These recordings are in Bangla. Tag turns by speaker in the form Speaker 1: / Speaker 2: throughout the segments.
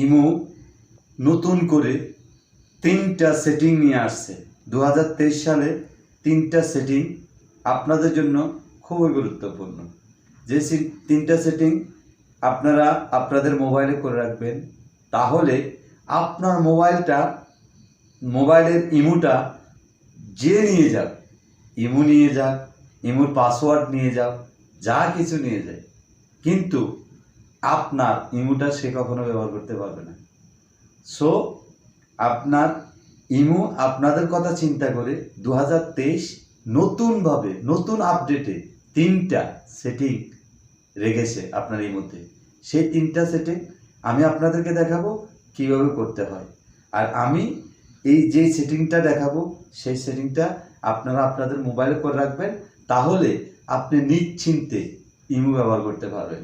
Speaker 1: ইমো নতুন করে 3টা সেটিং নিয়ে আসছে। 2023 সালে 3টা সেটিং আপনাদের জন্য খুবই গুরুত্বপূর্ণ। যে 3টা সেটিং আপনারা আপনাদের মোবাইলে করে রাখবেন, তাহলে আপনার মোবাইলের ইমোটা যে নিয়ে যাক, ইমো নিয়ে যাক, ইমোর পাসওয়ার্ড নিয়ে যাক, যা কিছু নিয়ে যায়, কিন্তু আপনার ইমোটা সে কখনো ব্যবহার করতে পারবে না। সো আপনার ইমো আপনাদের কথা চিন্তা করে 2023 নতুনভাবে নতুন আপডেটে 3টা সেটিং রেখেছে আপনার ইমোতে। সেই 3টা সেটিং আমি আপনাদেরকে দেখাবো কিভাবে করতে হয়। আর আমি এই যে সেটিংটা দেখাবো সেই সেটিংটা আপনারা আপনাদের মোবাইলে করে রাখবেন, তাহলে আপনি নিশ্চিন্তে ইমো ব্যবহার করতে পারবেন।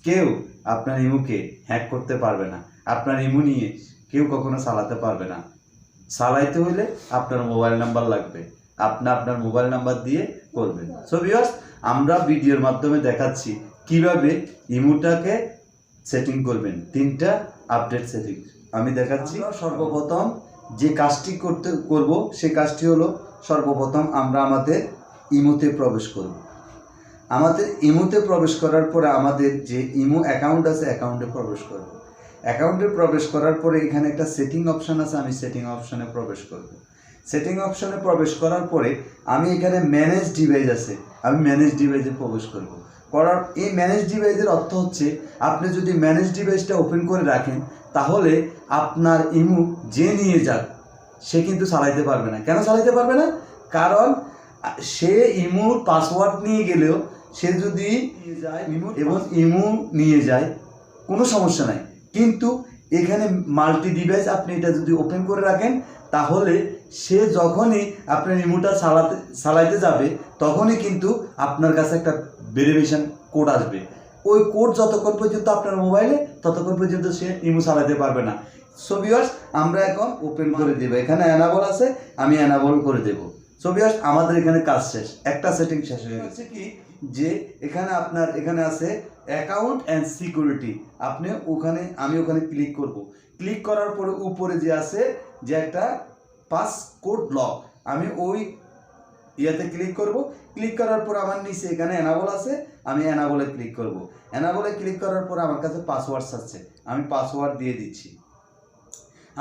Speaker 1: কেউ আপনার ইমোকে হ্যাক করতে পারবে না, আপনার ইমো নিয়ে কেউ কখনো চালাতে পারবে না। চালাইতে হলে আপনার মোবাইল নাম্বার লাগবে, আপনার মোবাইল নাম্বার দিয়ে করবেন। সো ভিউয়ার্স, আমরা ভিডিওর মাধ্যমে দেখাচ্ছি কিভাবে ইমোটাকে সেটিং করবেন। 3টা আপডেট সেটিং আমি দেখাচ্ছি। সর্বপ্রথম যে কাজটি করব সেই কাজটি হলো, সর্বপ্রথম আমরা আমাদের ইমোতে প্রবেশ করব। আমাদের ইমোতে প্রবেশ করার পরে আমাদের যে ইমো অ্যাকাউন্ট আছে অ্যাকাউন্টে প্রবেশ করব। অ্যাকাউন্টে প্রবেশ করার পরে এখানে একটা সেটিং অপশান আছে, আমি সেটিং অপশানে প্রবেশ করব। সেটিং অপশানে প্রবেশ করার পরে আমি এখানে ম্যানেজ ডিভাইস আছে, আমি ম্যানেজ ডিভাইসে প্রবেশ করব। এই ম্যানেজ ডিভাইসের অর্থ হচ্ছে, আপনি যদি ম্যানেজ ডিভাইসটা ওপেন করে রাখেন, তাহলে আপনার ইমো যে নিয়ে যাক সে কিন্তু চালাইতে পারবে না। কেন চালাইতে পারবে না? কারণ সে ইমোর পাসওয়ার্ড নিয়ে গেলেও সে যদি নিয়ে যায় এবং ইমো নিয়ে যায় কোনো সমস্যা নাই, কিন্তু এখানে মাল্টি ডিভাইস আপনি এটা যদি ওপেন করে রাখেন, তাহলে সে যখনই আপনার ইমোটা চালাইতে যাবে তখনই কিন্তু আপনার কাছে একটা ভেরিফিকেশন কোড আসবে। ওই কোড যতক্ষণ পর্যন্ত আপনার মোবাইলে, ততক্ষণ পর্যন্ত সে ইমো চালাতে পারবে না। সো ভিউয়ার্স, আমরা এখন ওপেন করে দেব। এখানে অ্যানাবল আছে, আমি অ্যানাবল করে দেব। সো ভিউয়ার্স, আমাদের এখানে কাজ শেষ, একটা সেটিং শেষ হয়ে গেছে। কি যে এখানে আছে অ্যাকাউন্ট অ্যান্ড সিকিউরিটি, আমি ওখানে ক্লিক করব। ক্লিক করার পরে উপরে যে আছে যে একটা পাসকোড লক, আমি ওই ইয়াতে ক্লিক করব। ক্লিক করার পর আমার নিচে এখানে অ্যানাবল আছে, আমি অ্যানাবলে ক্লিক করব। অ্যানাবলে ক্লিক করার পর আমার কাছে পাসওয়ার্ড আছে, আমি পাসওয়ার্ড দিয়ে দিচ্ছি।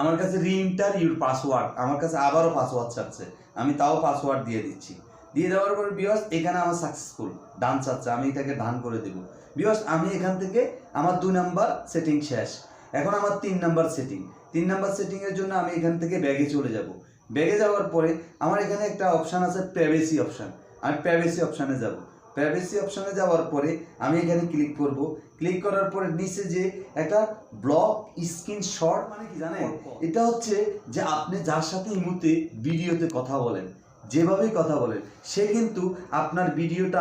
Speaker 1: আমার কাছে রিএন্টার ইউর পাসওয়ার্ড, আমার কাছে আবারও পাসওয়ার্ড চাচ্ছে, আমি তাও পাসওয়ার্ড দিয়ে দিচ্ছি। দিয়ে দেওয়ার পর ভিউয়ার্স, এখানে আমার সাকসেসফুল ডান চাচ্ছে, আমি এটাকে ডান করে দেব। ভিউয়ার্স, আমি এখান থেকে আমার 2 নাম্বার সেটিং শেষ। এখন আমার 3 নাম্বার সেটিং। 3 নাম্বার সেটিংয়ের জন্য আমি এখান থেকে ব্যাগে চলে যাব। ব্যাগে যাওয়ার পরে আমার এখানে একটা অপশান আছে প্রাইভেসি অপশান, আমি প্রাইভেসি অপশানে যাব। প্রাইভেসি অপশানে যাওয়ার পরে আমি এখানে ক্লিক করব। ক্লিক করার পরে নিচে যে একটা ব্লক স্ক্রিনশট, মানে কি জানেন, এটা হচ্ছে যে আপনি যার সাথে ইমোতে ভিডিওতে কথা বলেন, যেভাবেই কথা বলেন, সে কিন্তু আপনার ভিডিওটা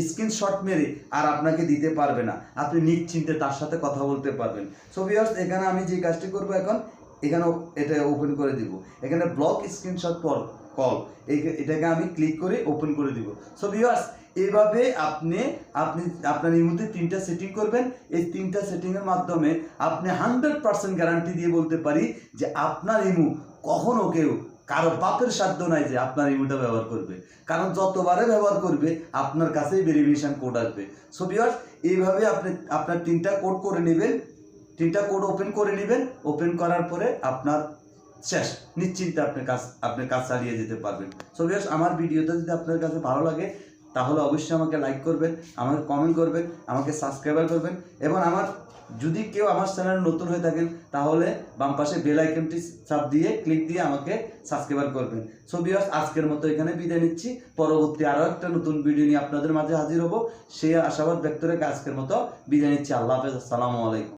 Speaker 1: স্ক্রিনশট মেরে আর আপনাকে দিতে পারবে না। আপনি নিশ্চিন্তে তার সাথে কথা বলতে পারবেন। সো ভিউয়ার্স, এখানে আমি যে কাজটি করব, এখানে এটা ওপেন করে দিব। এখানে ব্লক স্ক্রিনশট কল, এটাকে আমি ক্লিক করে ওপেন করে দিব। সো ভিউয়ার্স, এইভাবে আপনি আপনার ইমোতে 3টা সেটিং করবেন। এই 3টা সেটিংয়ের মাধ্যমে আপনি 100% গ্যারান্টি দিয়ে বলতে পারি যে আপনার ইমো কখনো কারো বাপের সাধ্য নাই যে আপনার ইমোটা ব্যবহার করবে, কারণ যতবারে ব্যবহার করবে আপনার কাছেই ভেরিফিকেশন কোড আসবে। সো ভিউয়ার্স, এইভাবে আপনি আপনার 3টা কোড করে নেবেন, 3টা কোড ওপেন করে নেবেন। ওপেন করার পরে আপনার শেষ, নিশ্চিন্তে আপনি কাজ চালিয়ে যেতে পারবেন। সো ভিউয়ার্স, আমার ভিডিওটা যদি আপনার কাছে ভালো লাগে, তাহলে অবশ্যই আমাকে লাইক করবেন, আমাকে কমেন্ট করবেন, আমাকে সাবস্ক্রাইবার করবেন, এবং যদি কেউ আমার চ্যানেলে নতুন হয়ে থাকেন, তাহলে বাম পাশে বেল আইকনটি চাপ দিয়ে ক্লিক দিয়ে আমাকে সাবস্ক্রাইবার করবেন। সো ভিউয়ার্স, আজকের মতো এখানে বিদায় নিচ্ছি। পরবর্তী আরও একটা নতুন ভিডিও নিয়ে আপনাদের মাঝে হাজির হব, সেই আশাবাদ ব্যক্ত রেখে আজকের মতো বিদায় নিচ্ছি। আল্লাহ হাফেজ, আসসালামু আলাইকুম।